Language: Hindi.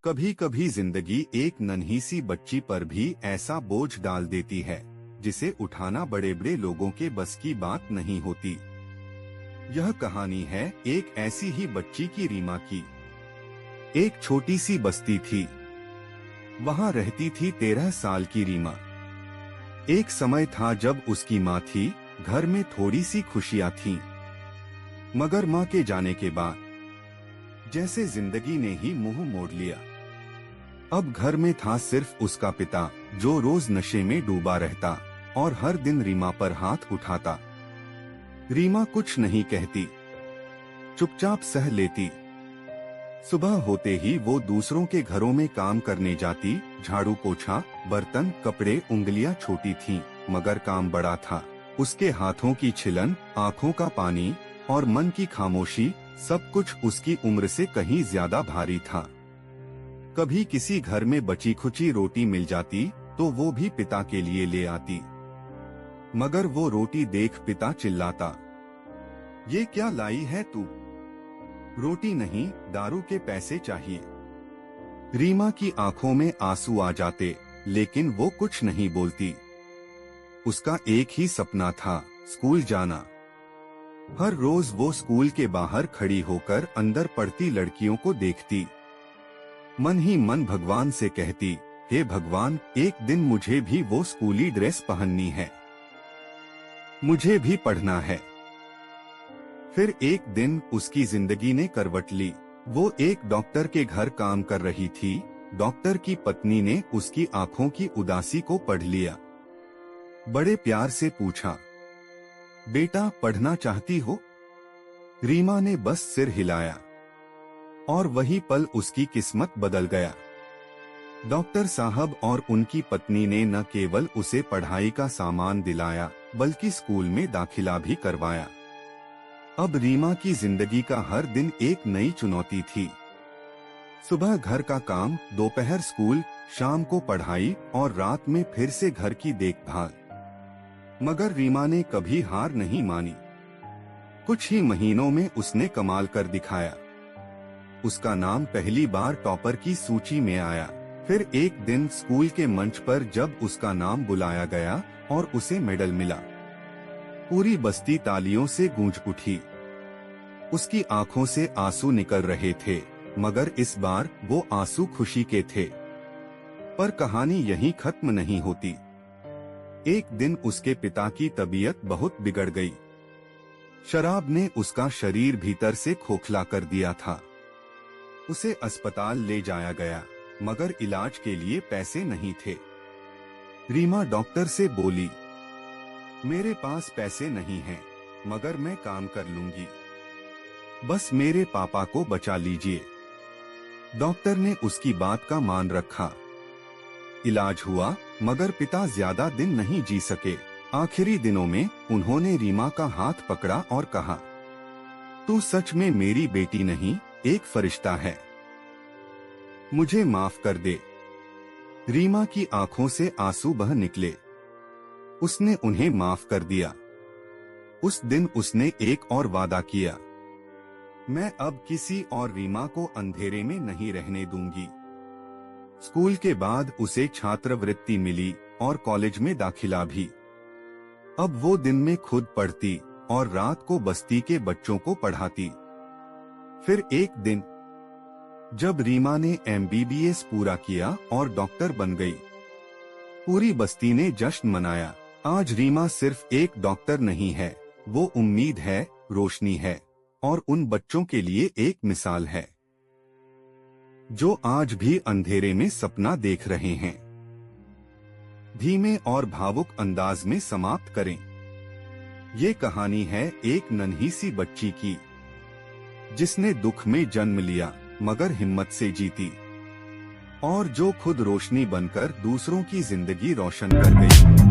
कभी कभी जिंदगी एक नन्ही सी बच्ची पर भी ऐसा बोझ डाल देती है जिसे उठाना बड़े बड़े लोगों के बस की बात नहीं होती। यह कहानी है एक ऐसी ही बच्ची की, रीमा की। एक छोटी सी बस्ती थी, वहाँ रहती थी 13 साल की रीमा। एक समय था जब उसकी माँ थी, घर में थोड़ी सी खुशियाँ थीं। मगर माँ के जाने के बाद जैसे जिंदगी ने ही मुंह मोड़ लिया। अब घर में था सिर्फ उसका पिता, जो रोज नशे में डूबा रहता और हर दिन रीमा पर हाथ उठाता। रीमा कुछ नहीं कहती, चुपचाप सह लेती। सुबह होते ही वो दूसरों के घरों में काम करने जाती। झाड़ू पोछा, बर्तन, कपड़े। उंगलियां छोटी थीं, मगर काम बड़ा था। उसके हाथों की छिलन, आंखों का पानी और मन की खामोशी, सब कुछ उसकी उम्र से कहीं ज्यादा भारी था। कभी किसी घर में बची खुची रोटी मिल जाती तो वो भी पिता के लिए ले आती। मगर वो रोटी देख पिता चिल्लाता, ये क्या लाई है तू? रोटी नहीं, दारू के पैसे चाहिए। रीमा की आंखों में आंसू आ जाते, लेकिन वो कुछ नहीं बोलती। उसका एक ही सपना था, स्कूल जाना। हर रोज वो स्कूल के बाहर खड़ी होकर अंदर पढ़ती लड़कियों को देखती। मन ही मन भगवान से कहती, हे भगवान, एक दिन मुझे भी वो स्कूली ड्रेस पहननी है, मुझे भी पढ़ना है। फिर एक दिन उसकी जिंदगी ने करवट ली। वो एक डॉक्टर के घर काम कर रही थी। डॉक्टर की पत्नी ने उसकी आंखों की उदासी को पढ़ लिया। बड़े प्यार से पूछा, बेटा पढ़ना चाहती हो? रीमा ने बस सिर हिलाया और वही पल उसकी किस्मत बदल गया। डॉक्टर साहब और उनकी पत्नी ने न केवल उसे पढ़ाई का सामान दिलाया, बल्कि स्कूल में दाखिला भी करवाया। अब रीमा की जिंदगी का हर दिन एक नई चुनौती थी। सुबह घर का काम, दोपहर स्कूल, शाम को पढ़ाई और रात में फिर से घर की देखभाल। मगर रीमा ने कभी हार नहीं मानी। कुछ ही महीनों में उसने कमाल कर दिखाया। उसका नाम पहली बार टॉपर की सूची में आया। फिर एक दिन स्कूल के मंच पर जब उसका नाम बुलाया गया और उसे मेडल मिला, पूरी बस्ती तालियों से गूंज उठी। उसकी आंखों से आंसू निकल रहे थे, मगर इस बार वो आंसू खुशी के थे। पर कहानी यहीं खत्म नहीं होती। एक दिन उसके पिता की तबीयत बहुत बिगड़ गई। शराब ने उसका शरीर भीतर से खोखला कर दिया था। उसे अस्पताल ले जाया गया, मगर इलाज के लिए पैसे नहीं थे। रीमा डॉक्टर से बोली, मेरे पास पैसे नहीं हैं, मगर मैं काम कर लूंगी, बस मेरे पापा को बचा लीजिए। डॉक्टर ने उसकी बात का मान रखा। इलाज हुआ, मगर पिता ज्यादा दिन नहीं जी सके। आखिरी दिनों में उन्होंने रीमा का हाथ पकड़ा और कहा, तू सच में मेरी बेटी नहीं, एक फरिश्ता है, मुझे माफ कर दे। रीमा की आंखों से आंसू बह निकले। उसने उन्हें माफ कर दिया। उस दिन उसने एक और वादा किया, मैं अब किसी और रीमा को अंधेरे में नहीं रहने दूंगी। स्कूल के बाद उसे छात्रवृत्ति मिली और कॉलेज में दाखिला भी। अब वो दिन में खुद पढ़ती और रात को बस्ती के बच्चों को पढ़ाती। फिर एक दिन जब रीमा ने MBBS पूरा किया और डॉक्टर बन गई, पूरी बस्ती ने जश्न मनाया। आज रीमा सिर्फ एक डॉक्टर नहीं है, वो उम्मीद है, रोशनी है और उन बच्चों के लिए एक मिसाल है जो आज भी अंधेरे में सपना देख रहे हैं। धीमे और भावुक अंदाज में समाप्त करें। ये कहानी है एक नन्ही सी बच्ची की, जिसने दुख में जन्म लिया मगर हिम्मत से जीती, और जो खुद रोशनी बनकर दूसरों की जिंदगी रोशन कर गई।